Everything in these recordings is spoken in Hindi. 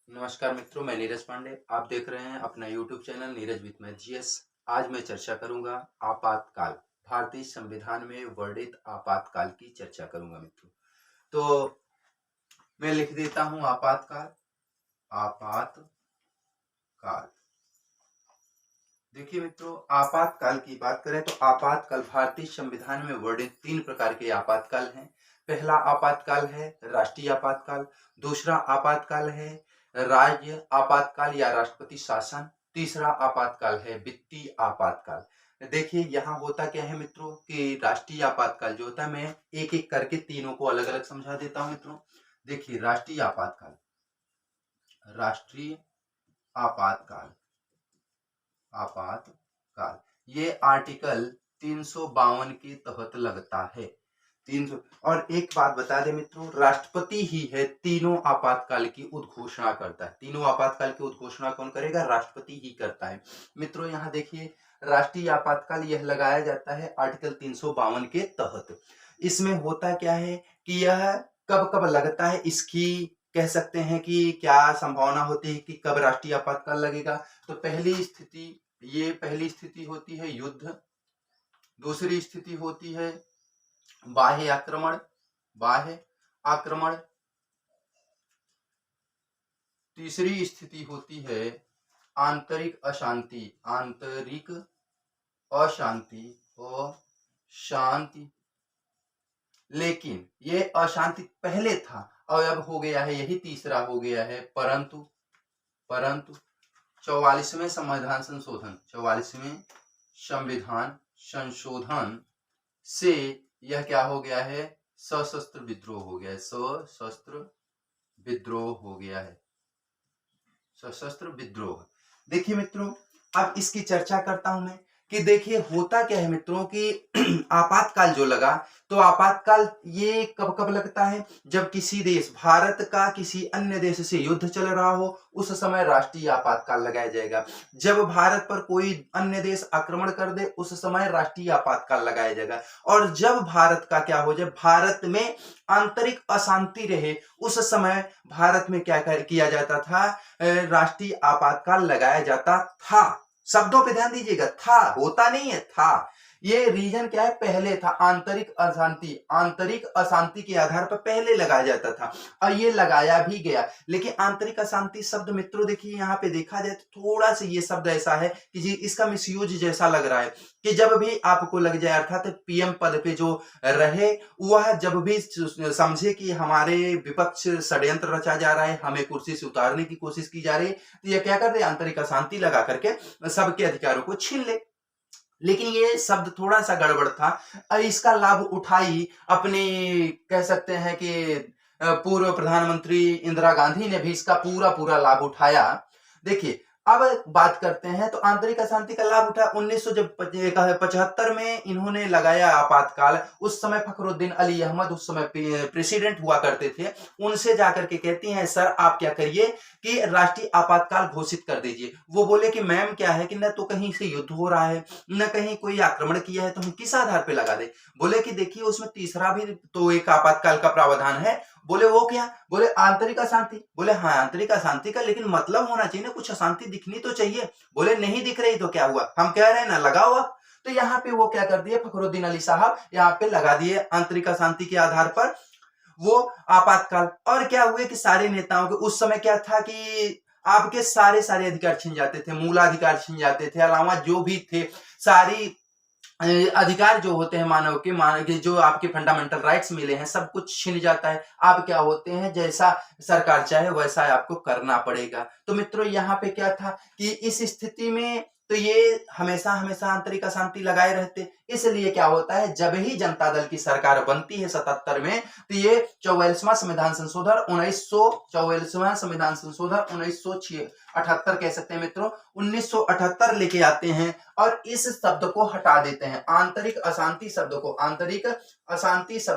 नमस्कार मित्रों, मैं नीरज पांडे। आप देख रहे हैं अपना YouTube channel Neeraj with math GS. आज मैं चर्चा करूंगा आपातकाल। भारतीय संविधान में वर्णित आपातकाल की चर्चा करूंगा मित्रों। तो मैं लिख देता हूं आपातकाल। आपातकाल। देखिए मित्रों, आपातकाल की बात करें तो आपातकाल भारतीय संविधान में वर्णित 3 प्रकार के आपातकाल हैं। पहला आपातकाल है राष्ट्रीय आपातकाल, दूसरा आपातकाल है राज्य आपातकाल या राष्ट्रपति शासन, तीसरा आपातकाल है वित्तीय आपातकाल। देखिए यहाँ होता क्या है मित्रों कि राष्ट्रीय आपातकाल जो होता है, मैं एक एक करके तीनों को अलग अलग समझा देता हूं मित्रों। देखिए राष्ट्रीय आपातकाल, राष्ट्रीय आपातकाल, आपातकाल ये आर्टिकल 352 के तहत लगता है। 300। और एक बात बता दें मित्रों, राष्ट्रपति ही है तीनों आपातकाल की उद्घोषणा करता है। तीनों आपातकाल की उद्घोषणा कौन करेगा? राष्ट्रपति ही करता है मित्रों। यहाँ देखिए राष्ट्रीय आपातकाल यह लगाया जाता है आर्टिकल 352 के तहत। इसमें होता क्या है कि यह कब कब लगता है, इसकी कह सकते हैं कि क्या संभावना होती है कि कब राष्ट्रीय आपातकाल लगेगा। तो पहली स्थिति होती है युद्ध, दूसरी स्थिति होती है बाह्य आक्रमण, तीसरी स्थिति होती है आंतरिक अशांति। लेकिन ये अशांति पहले था और अब हो गया है, यही तीसरा हो गया है। परंतु 44वें संविधान संशोधन से यह क्या हो गया है? सशस्त्र विद्रोह हो गया है। सशस्त्र विद्रोह। देखिए मित्रों, अब इसकी चर्चा करता हूं मैं कि देखिए होता क्या है मित्रों कि आपातकाल जो लगा, तो आपातकाल ये कब कब लगता है? जब किसी देश, भारत का किसी अन्य देश से युद्ध चल रहा हो, उस समय राष्ट्रीय आपातकाल लगाया जाएगा। जब भारत पर कोई अन्य देश आक्रमण कर दे, उस समय राष्ट्रीय आपातकाल लगाया जाएगा। और जब भारत का क्या हो, जब भारत में आंतरिक अशांति रहे, उस समय भारत में क्या किया जाता था? राष्ट्रीय आपातकाल लगाया जाता था। शब्दों पे ध्यान दीजिएगा, था, होता नहीं है, था। ये रीजन क्या है? पहले था आंतरिक अशांति के आधार पर पहले लगाया जाता था और ये लगाया भी गया। लेकिन आंतरिक अशांति शब्द मित्रों देखिए यहाँ पे देखा जाए तो थोड़ा सा ये शब्द ऐसा है कि जी इसका मिसयूज जैसा लग रहा है कि जब भी आपको लग जाए, अर्थात पीएम पद पे जो रहे वह जब भी समझे कि हमारे विपक्ष षड्यंत्र रचा जा रहा है, हमें कुर्सी से उतारने की कोशिश की जा रही है, तो यह क्या कर दे? आंतरिक अशांति लगा करके सबके अधिकारों को छीन ले। लेकिन ये शब्द थोड़ा सा गड़बड़ था। इसका लाभ उठाई अपने, कह सकते हैं कि पूर्व प्रधानमंत्री इंदिरा गांधी ने भी इसका पूरा लाभ उठाया। देखिए अब बात करते हैं तो आंतरिक अशांति का लाभ उठा 1975 में इन्होंने लगाया आपातकाल। उस समय फखरुद्दीन अली अहमद उस समय प्रेसिडेंट हुआ करते थे। उनसे जाकर के कहती हैं सर आप क्या करिए कि राष्ट्रीय आपातकाल घोषित कर दीजिए। वो बोले कि मैम क्या है कि न तो कहीं से युद्ध हो रहा है, न कहीं कोई आक्रमण किया है, तो हम किस आधार पे लगा दे? बोले कि देखिए उसमें तीसरा भी तो एक आपातकाल का प्रावधान है। बोले वो क्या? बोले आंतरिक अशांति। बोले हाँ आंतरिक अशांति का लेकिन मतलब होना चाहिए ना, कुछ अशांति दिखनी तो चाहिए। बोले नहीं दिख रही तो क्या हुआ, हम कह रहे हैं ना लगाओ आप। तो यहाँ पे वो क्या कर दिए फखरुद्दीन अली साहब, यहाँ पे लगा दिए आंतरिक अशांति के आधार पर वो आपातकाल। और क्या हुए कि सारे नेताओं के उस समय क्या था कि आपके सारे अधिकार छिन जाते थे, मूलाधिकार छिन जाते थे, अलावा जो भी थे सारी अधिकार जो होते हैं मानव के जो आपके फंडामेंटल राइट्स मिले हैं, सब कुछ छिन जाता है। आप क्या होते हैं, जैसा सरकार चाहे वैसा आपको करना पड़ेगा। तो मित्रों यहाँ पे क्या था कि इस स्थिति में तो ये हमेशा आंतरिक अशांति लगाए रहते। इसलिए क्या होता है, जब ही जनता दल की सरकार बनती है 77 में, तो ये 44वां संविधान संशोधन 1978 कह सकते हैं मित्रों, 1978 लेके आते हैं और इस शब्द को हटा देते हैं। आंतरिक अशांति शब्द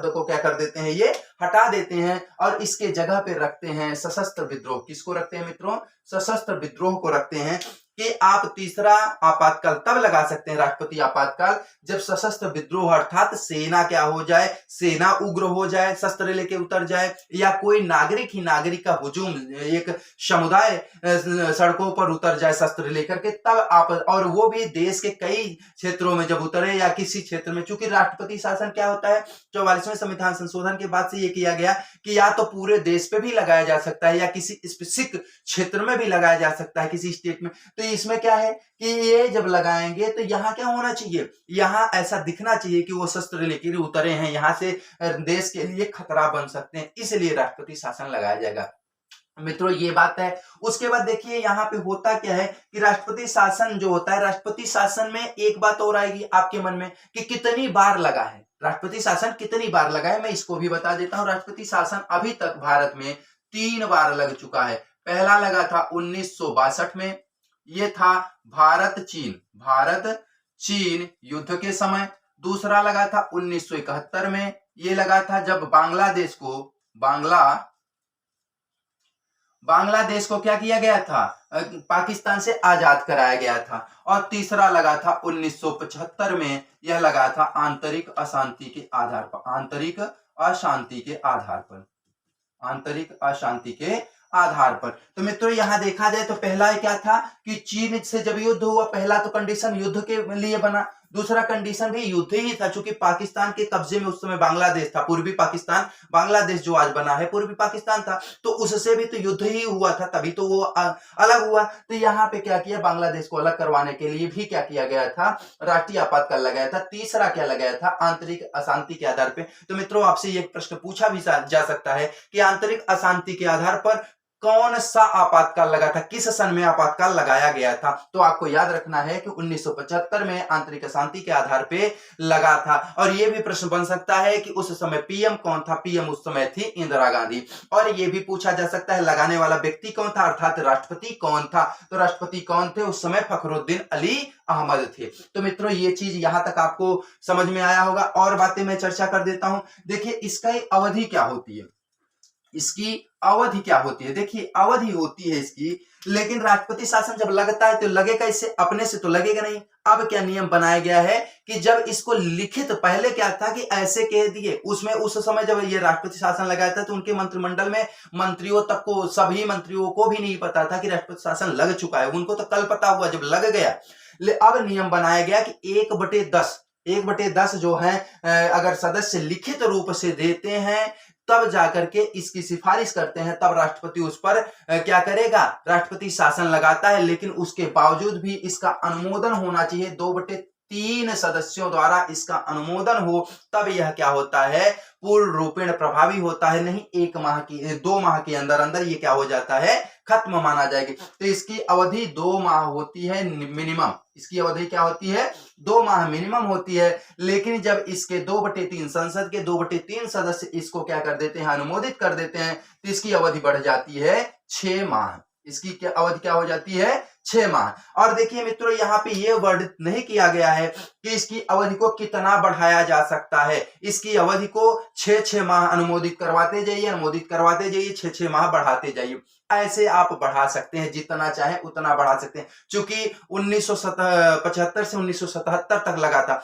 को क्या कर देते हैं? ये हटा देते हैं और इसके जगह पे रखते हैं सशस्त्र विद्रोह। किसको रखते हैं मित्रों? सशस्त्र विद्रोह को रखते हैं। कि आप तीसरा आपातकाल तब लगा सकते हैं, राष्ट्रपति आपातकाल, जब सशस्त्र विद्रोह अर्थात सेना क्या हो जाए, सेना उग्र हो जाए, शस्त्र लेके उतर जाए, या कोई नागरिक ही नागरिक का हुजूम, एक समुदाय सड़कों पर उतर जाए शस्त्र लेकर के, तब आप, और वो भी देश के कई क्षेत्रों में जब उतरे या किसी क्षेत्र में, चूंकि राष्ट्रपति शासन क्या होता है, 44वें संविधान संशोधन के बाद से ये किया गया कि या तो पूरे देश पे भी लगाया जा सकता है या किसी स्पेसिफिक क्षेत्र में भी लगाया जा सकता है, किसी स्टेट में। तो इसमें क्या है कि ये जब लगाएंगे तो यहाँ क्या होना चाहिए, यहाँ ऐसा दिखना चाहिए कि वो शस्त्र लेकर उतरे हैं, यहाँ से देश के लिए खतरा बन सकते हैं, इसलिए राष्ट्रपति शासन लगाया जाएगा। मित्रों ये बात है। उसके बाद देखिए यहाँ पे होता क्या है कि राष्ट्रपति शासन जो होता है, राष्ट्रपति शासन में एक बात और आएगी आपके मन में कि कितनी बार लगा है, राष्ट्रपति शासन कितनी बार लगा है, मैं इसको भी बता देता हूं। राष्ट्रपति शासन अभी तक भारत में 3 बार लग चुका है। पहला लगा था 1962 में, ये था भारत चीन युद्ध के समय। दूसरा लगा था 1971 में, ये लगा था जब बांग्लादेश को क्या किया गया था, पाकिस्तान से आजाद कराया गया था। और तीसरा लगा था 1975 में, यह लगा था आंतरिक अशांति के आधार पर, आंतरिक अशांति के आधार पर। तो मित्रों यहां देखा जाए तो पहला क्या था कि चीन से जब युद्ध हुआ, पहला तो कंडीशन युद्ध के लिए बना, दूसरा कंडीशन भी युद्ध ही था, क्योंकि पाकिस्तान के कब्जे में उस समय बांग्लादेश था, पूर्वी पाकिस्तान, बांग्लादेश जो आज बना है पूर्वी पाकिस्तान था, तो उससे भी तो युद्ध ही हुआ था, तभी तो वो अलग हुआ। तो यहाँ पे क्या किया, बांग्लादेश को अलग करवाने के लिए भी क्या किया गया था, राष्ट्रीय आपातकाल लगाया था। तीसरा क्या लगाया था, आंतरिक अशांति के आधार पर। तो मित्रों आपसे ये प्रश्न पूछा भी जा सकता है कि आंतरिक अशांति के आधार पर कौन सा आपातकाल लगा था, किस सन में आपातकाल लगाया गया था। तो आपको याद रखना है कि 1975 में आंतरिक अशांति के आधार पे लगा था। और यह भी प्रश्न बन सकता है कि उस समय पीएम कौन था, पीएम उस समय थी इंदिरा गांधी। और यह भी पूछा जा सकता है लगाने वाला व्यक्ति कौन था, अर्थात राष्ट्रपति कौन था। तो राष्ट्रपति कौन थे उस समय, फखरुद्दीन अली अहमद थे। तो मित्रों ये चीज यहां तक आपको समझ में आया होगा। और बातें मैं चर्चा कर देता हूं। देखिए इसका अवधि क्या होती है, इसकी अवधि क्या होती है, देखिए अवधि होती है इसकी, लेकिन राष्ट्रपति शासन जब लगता है तो लगेगा इससे अपने से तो लगेगा नहीं। अब क्या नियम बनाया गया है कि जब इसको लिखित, पहले क्या था कि ऐसे कह दिए, उसमें उस समय जब ये राष्ट्रपति शासन लगाया था तो उनके मंत्रिमंडल में मंत्रियों तक को, सभी मंत्रियों को भी नहीं पता था कि राष्ट्रपति शासन लग चुका है, उनको तो कल पता हुआ जब लग गया। अब नियम बनाया गया कि 1/10 जो है अगर सदस्य लिखित रूप से देते हैं तब जाकर के इसकी सिफारिश करते हैं, तब राष्ट्रपति उस पर क्या करेगा, राष्ट्रपति शासन लगाता है। लेकिन उसके बावजूद भी इसका अनुमोदन होना चाहिए, 2/3 सदस्यों द्वारा इसका अनुमोदन हो, तब यह क्या होता है, पूर्ण रूपेण प्रभावी होता है। नहीं 2 माह के अंदर अंदर ये क्या हो जाता है, खत्म माना जाएगी। तो इसकी अवधि 2 माह होती है मिनिमम, इसकी अवधि क्या होती है, 2 माह मिनिमम होती है। लेकिन जब इसके 2/3 संसद के 2/3 सदस्य इसको क्या कर देते हैं, अनुमोदित कर देते हैं, तो इसकी अवधि बढ़ जाती है 6 माह। इसकी क्या अवधि क्या हो जाती है, 6 माह। और देखिए मित्रों यहाँ पे ये वर्णित नहीं किया गया है कि इसकी अवधि को कितना बढ़ाया जा सकता है। इसकी अवधि को 6 माह अनुमोदित करवाते जाइए, 6 माह बढ़ाते जाइए। ऐसे आप बढ़ा सकते हैं, जितना चाहे उतना बढ़ा सकते हैं। चूंकि 1975 से 1977 तक लगा था,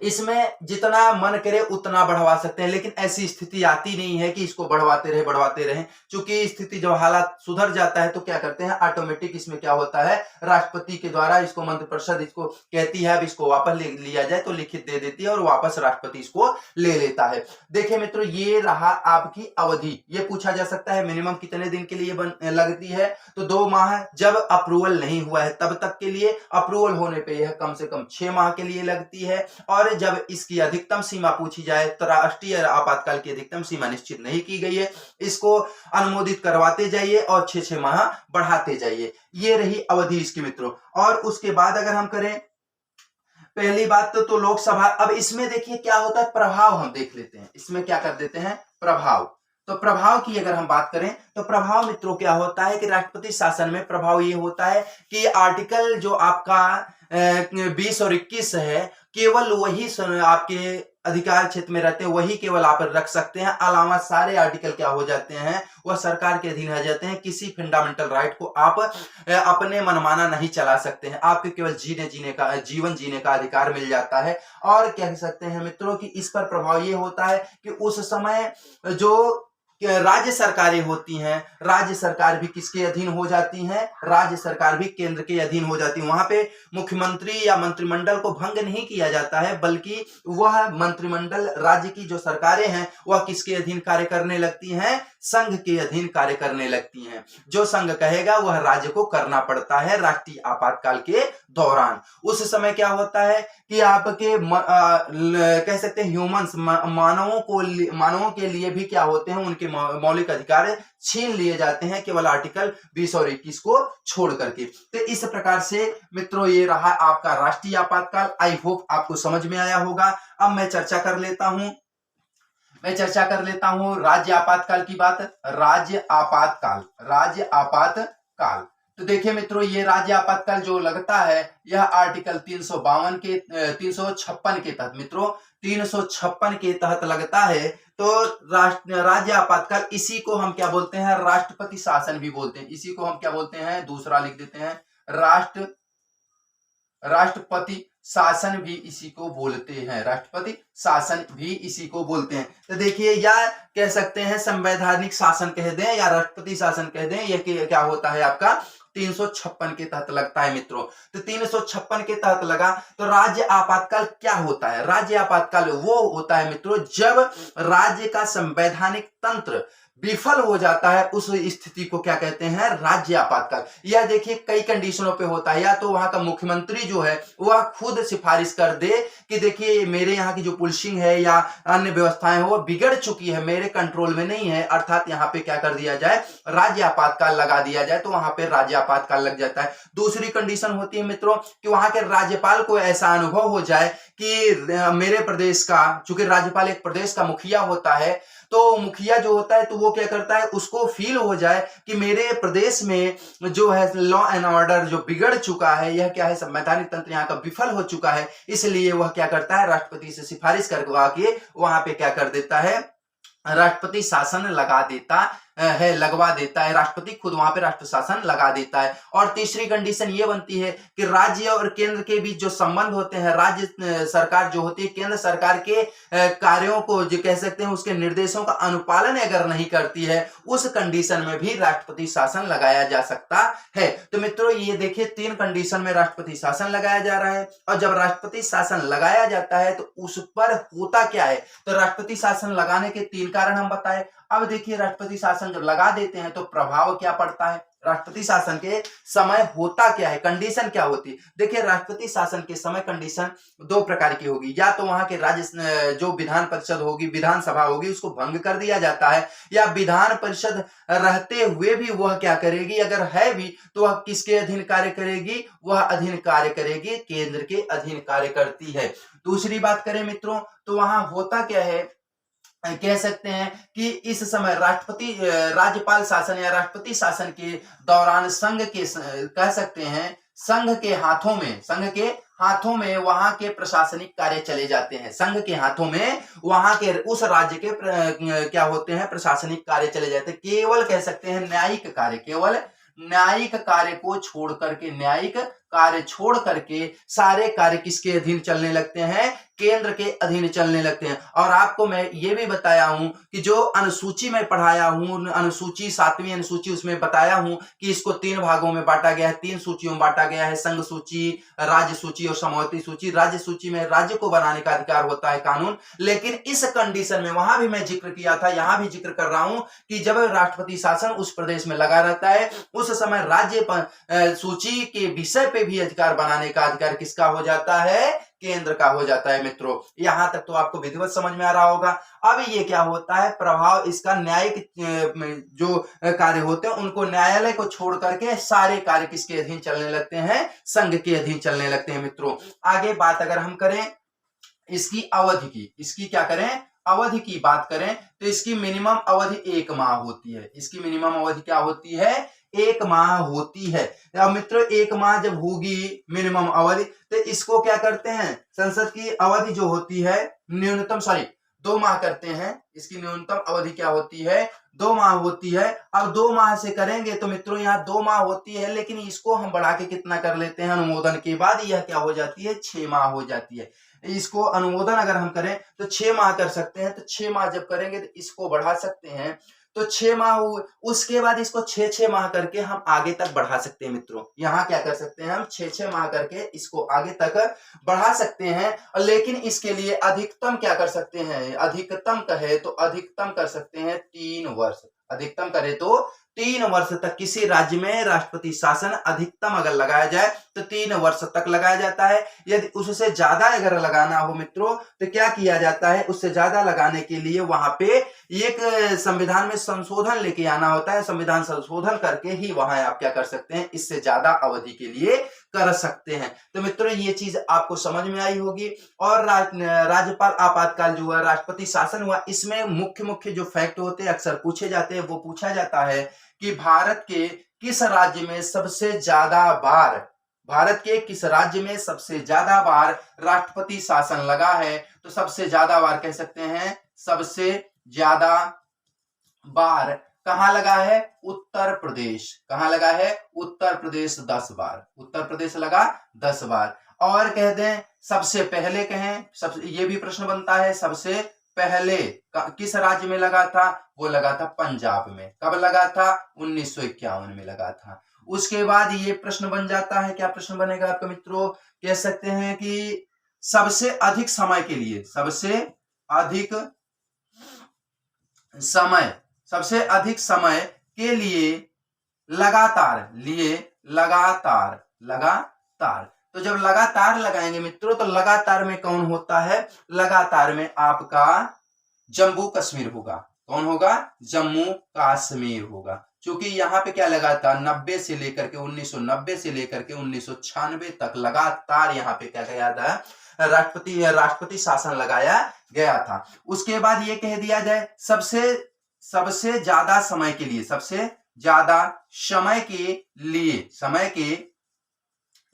इसमें जितना मन करे उतना बढ़वा सकते हैं, लेकिन ऐसी स्थिति आती नहीं है कि इसको बढ़वाते रहे। क्योंकि स्थिति जब हालात सुधर जाता है तो क्या करते हैं, ऑटोमेटिक इसमें क्या होता है, राष्ट्रपति के द्वारा इसको मंत्रिपरिषद इसको कहती है अब इसको वापस ले लिया जाए, तो लिखित दे देती है और वापस राष्ट्रपति इसको ले लेता है। देखिए मित्रों ये रहा आपकी अवधि। ये पूछा जा सकता है मिनिमम कितने दिन के लिए लगती है, तो 2 माह जब अप्रूवल नहीं हुआ है तब तक के लिए, अप्रूवल होने पर यह कम से कम 6 माह के लिए लगती है। और जब इसकी अधिकतम सीमा पूछी जाए तो राष्ट्रीय आपातकाल की अधिकतम सीमा निश्चित नहीं की गई है, इसको अनुमोदित करवाते जाइए और 6 माह बढ़ाते जाइए। ये रही अवधि इसकी मित्रों। और उसके बाद अगर हम करें, पहली बात तो लोकसभा, अब इसमें देखिए क्या होता है, प्रभाव हम देख लेते हैं। इसमें क्या कर देते हैं, प्रभाव। तो प्रभाव की अगर हम बात करें तो प्रभाव मित्रों क्या होता है कि राष्ट्रपति शासन में प्रभाव ये होता है कि आर्टिकल जो आपका 20 और 21 है, केवल वही आपके अधिकार क्षेत्र में रहते हैं वही केवल आप रख सकते हैं, अलावा सारे आर्टिकल क्या हो जाते हैं, वह सरकार के अधीन आ जाते हैं। किसी फंडामेंटल राइट को आप अपने मनमाना नहीं चला सकते हैं, आपको केवल जीवन जीने का अधिकार मिल जाता है। और कह सकते हैं मित्रों कि इस पर प्रभाव ये होता है कि उस समय जो राज्य सरकारें होती हैं, राज्य सरकार भी किसके अधीन हो जाती हैं, राज्य सरकार भी केंद्र के अधीन हो जाती है। वहां पे मुख्यमंत्री या मंत्रिमंडल को भंग नहीं किया जाता है, बल्कि वह मंत्रिमंडल, राज्य की जो सरकारें हैं वह किसके अधीन कार्य करने लगती हैं, संघ के अधीन कार्य करने लगती हैं। जो संघ कहेगा वह राज्य को करना पड़ता है राष्ट्रीय आपातकाल के दौरान। उस समय क्या होता है कि आपके कह सकते हैं ह्यूमंस, मानवों के लिए भी क्या होते हैं, उनके मौलिक अधिकार छीन लिए जाते हैं केवल आर्टिकल 20 और 21 को छोड़ करके। तो इस प्रकार से मित्रों ये रहा आपका राष्ट्रीय आपातकाल। आई होप आपको समझ में आया होगा। अब मैं चर्चा कर लेता हूं राज्य आपातकाल की बात। राज्य आपातकाल तो देखिए मित्रों, ये राज्य आपातकाल जो लगता है यह आर्टिकल 352 के 356 के तहत, मित्रों 356 के तहत लगता है। तो राज्य आपातकाल, इसी को हम क्या बोलते हैं, राष्ट्रपति शासन भी बोलते हैं। इसी को हम क्या बोलते हैं, दूसरा लिख देते हैं, राष्ट्रपति शासन भी इसी को बोलते हैं, राष्ट्रपति शासन भी इसी को बोलते हैं। तो देखिए, या कह सकते हैं संवैधानिक शासन कह दें या राष्ट्रपति शासन कह दें, ये क्या होता है आपका 356 के तहत लगता है मित्रों। तो 356 के तहत लगा। तो राज्य आपातकाल क्या होता है, राज्य आपातकाल वो होता है मित्रों जब राज्य का संवैधानिक तंत्र विफल हो जाता है, उस स्थिति को क्या कहते हैं, राज्य आपातकाल। यह देखिए कई कंडीशनों पे होता है, या तो वहां का मुख्यमंत्री जो है वह खुद सिफारिश कर दे कि देखिए मेरे यहाँ की जो पुलिसिंग है या अन्य व्यवस्थाएं वो बिगड़ चुकी है, मेरे कंट्रोल में नहीं है, अर्थात यहाँ पे क्या कर दिया जाए, राज्य आपातकाल लगा दिया जाए, तो वहां पे राज्य आपातकाल लग जाता है। दूसरी कंडीशन होती है मित्रों कि वहां के राज्यपाल को ऐसा अनुभव हो जाए कि मेरे प्रदेश का, चूंकि राज्यपाल एक प्रदेश का मुखिया होता है, तो मुखिया जो होता है तो वो क्या करता है, उसको फील हो जाए कि मेरे प्रदेश में जो है लॉ एंड ऑर्डर जो बिगड़ चुका है, यह क्या है, संवैधानिक तंत्र यहाँ का विफल हो चुका है, इसलिए वह क्या करता है, राष्ट्रपति से सिफारिश करवा के वहां पे क्या कर देता है, राष्ट्रपति शासन लगवा देता है, राष्ट्रपति खुद वहां पे राष्ट्र शासन लगा देता है। और तीसरी कंडीशन ये बनती है कि राज्य और केंद्र के बीच जो संबंध होते हैं, राज्य सरकार जो होती है केंद्र सरकार के कार्यों को जो कह सकते हैं उसके निर्देशों का अनुपालन अगर नहीं करती है, उस कंडीशन में भी राष्ट्रपति शासन लगाया जा सकता है। तो मित्रों ये देखिए 3 कंडीशन में राष्ट्रपति शासन लगाया जा रहा है। और जब राष्ट्रपति शासन लगाया जाता है तो उस पर होता क्या है, तो राष्ट्रपति शासन लगाने के 3 कारण हम बताए। अब देखिए राष्ट्रपति शासन जब लगा देते हैं तो प्रभाव क्या पड़ता है, राष्ट्रपति शासन के समय होता क्या है, कंडीशन क्या होती है। देखिए राष्ट्रपति शासन के समय कंडीशन 2 प्रकार की होगी, या तो वहां के राज्य जो विधान परिषद होगी, विधानसभा होगी, उसको भंग कर दिया जाता है, या विधान परिषद रहते हुए भी वह क्या करेगी, अगर है भी तो वह किसके अधीन कार्य करेगी, वह अधीन कार्य करेगी, केंद्र के अधीन कार्य करती है। दूसरी बात करें मित्रों तो वहां होता क्या है, कह सकते हैं कि इस समय राज्यपाल शासन या राष्ट्रपति शासन के दौरान संघ के कह सकते हैं संघ के हाथों में वहां के प्रशासनिक कार्य चले जाते हैं, संघ के हाथों में वहां के उस राज्य के क्या होते हैं, प्रशासनिक कार्य चले जाते हैं। केवल कह सकते हैं न्यायिक कार्य को छोड़ करके, न्यायिक कार्य छोड़ करके सारे कार्य किसके अधीन चलने लगते हैं, केंद्र के अधीन चलने लगते हैं। और आपको मैं ये भी बताया हूं कि जो अनुसूची में पढ़ाया हूं, अनुसूची 7वीं अनुसूची, उसमें बताया हूं कि इसको 3 भागों में बांटा गया है, 3 सूचियों में बांटा गया है, संघ सूची, राज्य सूची और समवर्ती सूची। राज्य सूची में राज्य को बनाने का अधिकार होता है कानून, लेकिन इस कंडीशन में वहां भी मैं जिक्र किया था, यहां भी जिक्र कर रहा हूं कि जब राष्ट्रपति शासन उस प्रदेश में लगा रहता है, उस समय राज्य सूची के विषय पे भी अधिकार बनाने का अधिकार किसका हो जाता है, केंद्र का हो जाता है। मित्रों यहां तक तो आपको विधिवत समझ में आ रहा होगा। अब ये क्या होता है, प्रभाव इसका न्यायिक जो कार्य होते हैं उनको न्यायालय को छोड़ करके सारे कार्य किसके अधीन चलने लगते हैं, संघ के अधीन चलने लगते हैं। मित्रों आगे बात अगर हम करें इसकी अवधि की, इसकी क्या करें, अवधि की बात करें तो इसकी मिनिमम अवधि 1 माह होती है। इसकी मिनिमम अवधि क्या होती है? 1 माह होती है। अब मित्रों 1 माह जब होगी मिनिमम अवधि तो इसको क्या करते हैं, संसद की अवधि जो होती है न्यूनतम 2 माह करते हैं। इसकी न्यूनतम अवधि क्या होती है? 2 माह होती है। अब 2 माह से करेंगे तो मित्रों यहाँ 2 माह होती है, लेकिन इसको हम बढ़ा के कितना कर लेते हैं अनुमोदन के बाद, यह क्या हो जाती है? 6 माह हो जाती है। इसको अनुमोदन अगर हम करें तो 6 माह कर सकते हैं। तो 6 माह जब करेंगे तो इसको बढ़ा सकते हैं। तो 6 माह हुए, उसके बाद इसको 6 माह करके हम आगे तक बढ़ा सकते हैं। मित्रों यहाँ क्या कर सकते हैं, हम 6 माह करके इसको आगे तक बढ़ा सकते हैं। लेकिन इसके लिए अधिकतम क्या कर सकते हैं, अधिकतम कहे तो अधिकतम कर सकते हैं 3 वर्ष। अधिकतम करे तो 3 वर्ष तक किसी राज्य में राष्ट्रपति शासन अधिकतम अगर लगाया जाए तो 3 वर्ष तक लगाया जाता है। यदि उससे ज्यादा अगर लगाना हो मित्रों तो क्या किया जाता है, उससे ज्यादा लगाने के लिए वहां पे एक संविधान में संशोधन लेके आना होता है। संविधान संशोधन करके ही वहां आप क्या कर सकते हैं, इससे ज्यादा अवधि के लिए कर सकते हैं। तो मित्रों ये चीज आपको समझ में आई होगी। और राज्यपाल आपातकाल जो हुआ, राष्ट्रपति शासन हुआ, इसमें मुख्य मुख्य जो फैक्ट होते हैं अक्सर पूछे जाते हैं। वो पूछा जाता है कि भारत के किस राज्य में सबसे ज्यादा बार, भारत के किस राज्य में सबसे ज्यादा बार राष्ट्रपति शासन लगा है? तो सबसे ज्यादा बार कह सकते हैं, सबसे ज्यादा बार कहां लगा है? उत्तर प्रदेश। कहां लगा है? उत्तर प्रदेश 10 बार। उत्तर प्रदेश लगा 10 बार। और कह दें सबसे पहले कहें, सबसे, ये भी प्रश्न बनता है, सबसे पहले किस राज्य में लगा था? वो लगा था पंजाब में। कब लगा था? 1951 में लगा था। उसके बाद ये प्रश्न बन जाता है, क्या प्रश्न बनेगा आपका मित्रों? कह सकते हैं कि सबसे अधिक समय के लिए, सबसे अधिक समय, सबसे अधिक समय के लिए लगातार, लगातार। तो जब लगातार लगाएंगे मित्रों तो लगातार में कौन होता है? लगातार में आपका जम्मू कश्मीर होगा। कौन होगा? जम्मू कश्मीर होगा। क्योंकि यहाँ पे क्या लगा था, 90 से लेकर के 1990 से लेकर के 1996 तक लगातार यहाँ पे क्या गया था, राष्ट्रपति शासन लगाया गया था। उसके बाद ये कह दिया जाए सबसे ज्यादा समय के लिए, सबसे ज्यादा समय के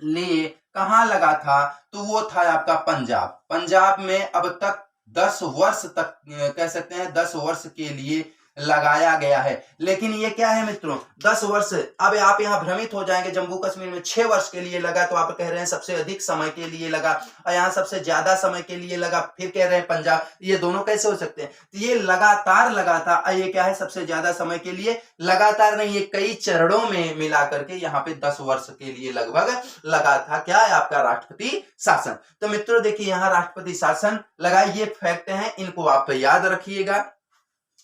लिए कहां लगा था? तो वो था आपका पंजाब। पंजाब में अब तक 10 वर्ष तक कह सकते हैं 10 वर्ष के लिए लगाया गया है। लेकिन ये क्या है मित्रों, 10 वर्ष। अब आप यहां भ्रमित हो जाएंगे, जम्मू कश्मीर में 6 वर्ष के लिए लगा तो आप कह रहे हैं सबसे अधिक समय के लिए लगा, और यहां सबसे ज्यादा समय के लिए लगा, फिर कह रहे हैं पंजाब। ये दोनों कैसे हो सकते हैं? तो ये लगातार लगा था। ये क्या है? सबसे ज्यादा समय के लिए लगातार नहीं, ये कई चरणों में मिला करके यहाँ पे 10 वर्ष के लिए लगभग लगा था। क्या है आपका? राष्ट्रपति शासन। तो मित्रों देखिए यहाँ राष्ट्रपति शासन लगा, ये फैक्ट है, इनको आप याद रखिएगा,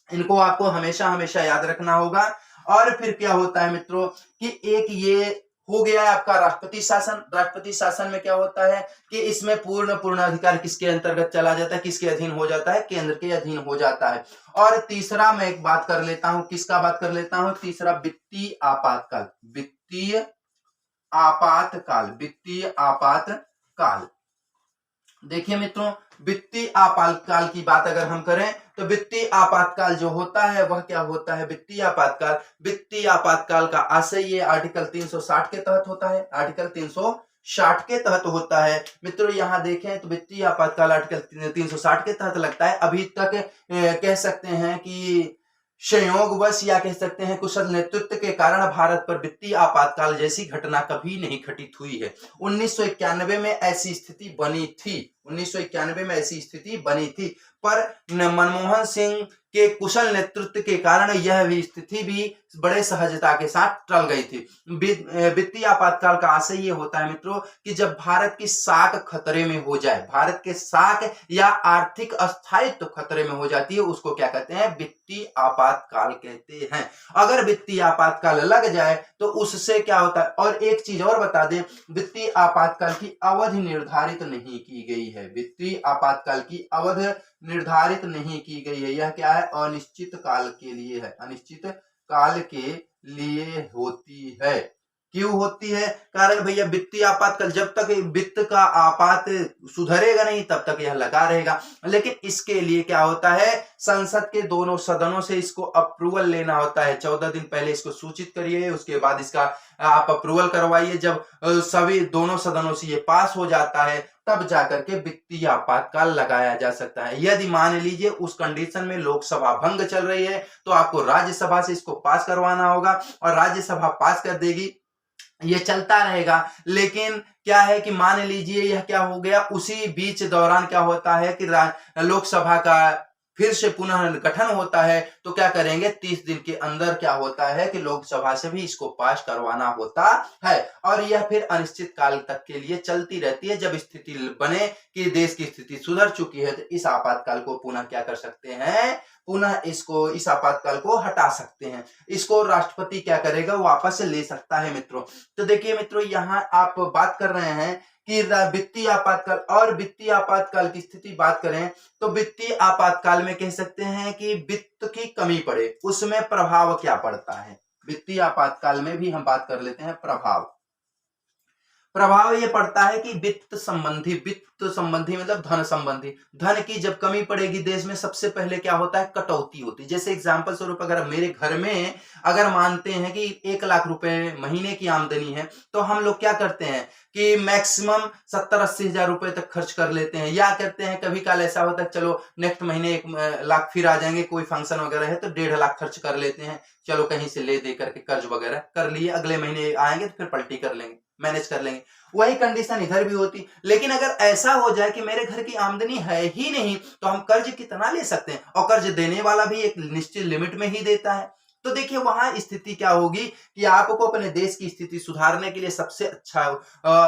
इनको आपको हमेशा हमेशा याद रखना होगा। और फिर क्या होता है मित्रों कि एक ये हो गया है आपका राष्ट्रपति शासन। राष्ट्रपति शासन में क्या होता है कि इसमें पूर्ण अधिकार किसके अंतर्गत चला जाता है, किसके अधीन हो जाता है? केंद्र के अधीन हो जाता है। और तीसरा मैं एक बात कर लेता हूं, किसका बात कर लेता हूं? तीसरा वित्तीय आपातकाल। वित्तीय आपातकाल। देखिए मित्रों वित्तीय आपातकाल की बात अगर हम करें तो वित्तीय आपातकाल जो होता है वह क्या होता है? वित्तीय आपातकाल का आशय ये आर्टिकल 360 के तहत होता है। आर्टिकल 360 के तहत होता है। मित्रों यहाँ देखें तो वित्तीय आपातकाल आर्टिकल 360 के तहत लगता है। अभी तक कह सकते हैं कि संयोगवश या कह सकते हैं कुशल नेतृत्व के कारण भारत पर वित्तीय आपातकाल जैसी घटना कभी नहीं घटित हुई है। 1991 में ऐसी स्थिति बनी थी। 1991 में ऐसी स्थिति बनी थी, पर मनमोहन सिंह के कुशल नेतृत्व के कारण यह स्थिति भी बड़े सहजता के साथ टल गई थी। वित्तीय आपातकाल का आशय ये होता है मित्रों कि जब भारत की साख खतरे में हो जाए, भारत के साख या आर्थिक अस्थायित्व खतरे में हो जाती है, उसको क्या कहते हैं? वित्तीय आपातकाल कहते हैं। अगर वित्तीय आपातकाल लग जाए तो उससे क्या होता है? और एक चीज और बता दें, वित्तीय आपातकाल की अवधि निर्धारित नहीं की गई है। वित्तीय आपातकाल की अवधि निर्धारित नहीं की गई है। यह क्या है? अनिश्चित काल के लिए है। अनिश्चित काल के लिए होती है। क्यों होती है? कारण भैया वित्तीय आपातकाल, जब तक वित्त का आपात सुधरेगा नहीं तब तक यह लगा रहेगा। लेकिन इसके लिए क्या होता है, संसद के दोनों सदनों से इसको अप्रूवल लेना होता है। 14 दिन पहले इसको सूचित करिए, उसके बाद इसका आप अप्रूवल करवाइए। जब सभी दोनों सदनों से ये पास हो जाता है तब जाकर के वित्तीय आपातकाल लगाया जा सकता है। यदि मान लीजिए उस कंडीशन में लोकसभा भंग चल रही है तो आपको राज्यसभा से इसको पास करवाना होगा और राज्यसभा पास कर देगी, ये चलता रहेगा। लेकिन क्या है कि मान लीजिए यह क्या हो गया, उसी बीच दौरान क्या होता है कि लोकसभा का फिर से पुनः गठन होता है, तो क्या करेंगे, 30 दिन के अंदर क्या होता है कि लोकसभा से भी इसको पास करवाना होता है। और यह फिर अनिश्चित काल तक के लिए चलती रहती है। जब स्थिति बने कि देश की स्थिति सुधर चुकी है तो इस आपातकाल को पुनः क्या कर सकते हैं, पुनः इसको, इस आपातकाल को हटा सकते हैं। इसको राष्ट्रपति क्या करेगा, वापस ले सकता है मित्रों। तो देखिए मित्रों, यहाँ आप बात कर रहे हैं कि वित्तीय आपातकाल, और वित्तीय आपातकाल की स्थिति बात करें तो वित्तीय आपातकाल में कह सकते हैं कि वित्त की कमी पड़े, उसमें प्रभाव क्या पड़ता है। वित्तीय आपातकाल में भी हम बात कर लेते हैं प्रभाव। प्रभाव ये पड़ता है कि वित्त संबंधी मतलब धन संबंधी, धन की जब कमी पड़ेगी देश में, सबसे पहले क्या होता है, कटौती होती है। जैसे एग्जांपल स्वरूप अगर मेरे घर में अगर मानते हैं कि 1 लाख रुपए महीने की आमदनी है, तो हम लोग क्या करते हैं कि मैक्सिमम 70-80 हजार रुपए तक खर्च कर लेते हैं। या करते हैं कभी काल ऐसा होता है चलो नेक्स्ट महीने 1 लाख फिर आ जाएंगे, कोई फंक्शन वगैरह है तो 1.5 लाख खर्च कर लेते हैं, चलो कहीं से ले दे करके कर्ज वगैरह कर लिए, अगले महीने आएंगे तो फिर पलटी कर लेंगे, मैनेज कर लेंगे। वही कंडीशन इधर भी होती। लेकिन अगर ऐसा हो जाए कि मेरे घर की आमदनी है ही नहीं, तो हम कर्ज कितना ले सकते हैं, और कर्ज देने वाला भी एक निश्चित लिमिट में ही देता है। तो देखिए वहां स्थिति क्या होगी कि आपको अपने देश की स्थिति सुधारने के लिए सबसे अच्छा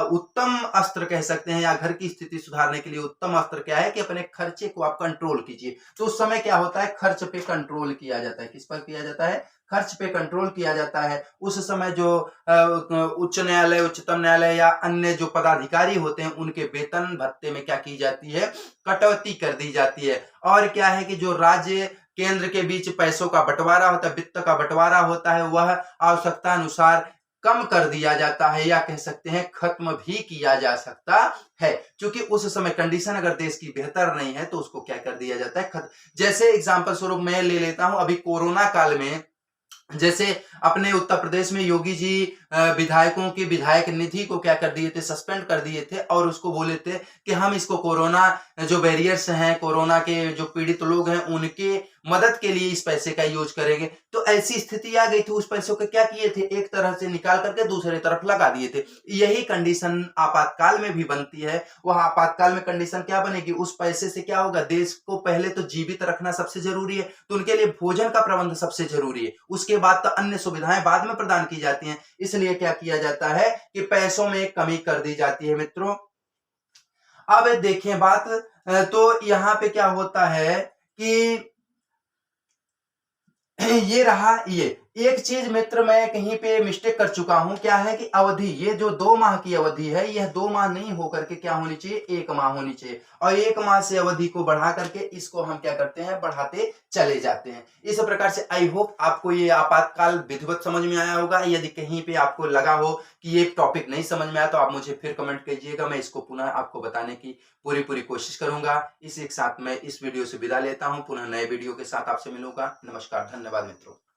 उत्तम अस्त्र कह सकते हैं, या घर की स्थिति सुधारने के लिए उत्तम अस्त्र क्या है कि अपने खर्चे को आप कंट्रोल कीजिए। तो उस समय क्या होता है, खर्च पे कंट्रोल किया जाता है। किस पर किया जाता है, खर्च पे कंट्रोल किया जाता है। उस समय जो उच्च न्यायालय, उच्चतम न्यायालय या अन्य जो पदाधिकारी होते हैं उनके वेतन भत्ते में क्या की जाती है, कटौती कर दी जाती है। और क्या है कि जो राज्य केंद्र के बीच पैसों का बंटवारा होता है, वित्त का बंटवारा होता है, वह आवश्यकता अनुसार कम कर दिया जाता है, या कह सकते हैं खत्म भी किया जा सकता है। क्योंकि उस समय कंडीशन अगर देश की बेहतर नहीं है तो उसको क्या कर दिया जाता है, जैसे एग्जांपल स्वरूप मैं ले लेता हूं, अभी कोरोना काल में जैसे अपने उत्तर प्रदेश में योगी जी विधायकों की विधायक निधि को क्या कर दिए थे, सस्पेंड कर दिए थे, और उसको बोले थे कि हम इसको कोरोना जो बैरियर्स हैं, कोरोना के जो पीड़ित लोग हैं उनके मदद के लिए इस पैसे का यूज करेंगे। तो ऐसी स्थिति आ गई थी, उस पैसों को क्या किए थे, एक तरह से निकाल करके दूसरी तरफ लगा दिए थे। यही कंडीशन आपातकाल में भी बनती है। वह आपातकाल में कंडीशन क्या बनेगी, उस पैसे से क्या होगा, देश को पहले तो जीवित रखना सबसे जरूरी है, तो उनके लिए भोजन का प्रबंध सबसे जरूरी है, उसके बाद तो अन्य सुविधाएं बाद में प्रदान की जाती हैं। इसलिए क्या किया जाता है कि पैसों में कमी कर दी जाती है मित्रों। अब देखें बात, तो यहां पे क्या होता है कि ये रहा, ये एक चीज मित्र मैं कहीं पे मिस्टेक कर चुका हूं, क्या है कि अवधि, ये जो 2 माह की अवधि है, यह 2 माह नहीं होकर के क्या होनी चाहिए, 1 माह होनी चाहिए। और 1 माह से अवधि को बढ़ा करके इसको हम क्या करते हैं, बढ़ाते चले जाते हैं। इस प्रकार से आई होप आपको ये आपातकाल विधिवत समझ में आया होगा। यदि कहीं पे आपको लगा हो कि ये टॉपिक नहीं समझ में आया तो आप मुझे फिर कमेंट कीजिएगा, मैं इसको पुनः आपको बताने की पूरी कोशिश करूंगा। इसी के साथ मैं इस वीडियो से विदा लेता हूं, पुनः नए वीडियो के साथ आपसे मिलूंगा। नमस्कार, धन्यवाद मित्रों।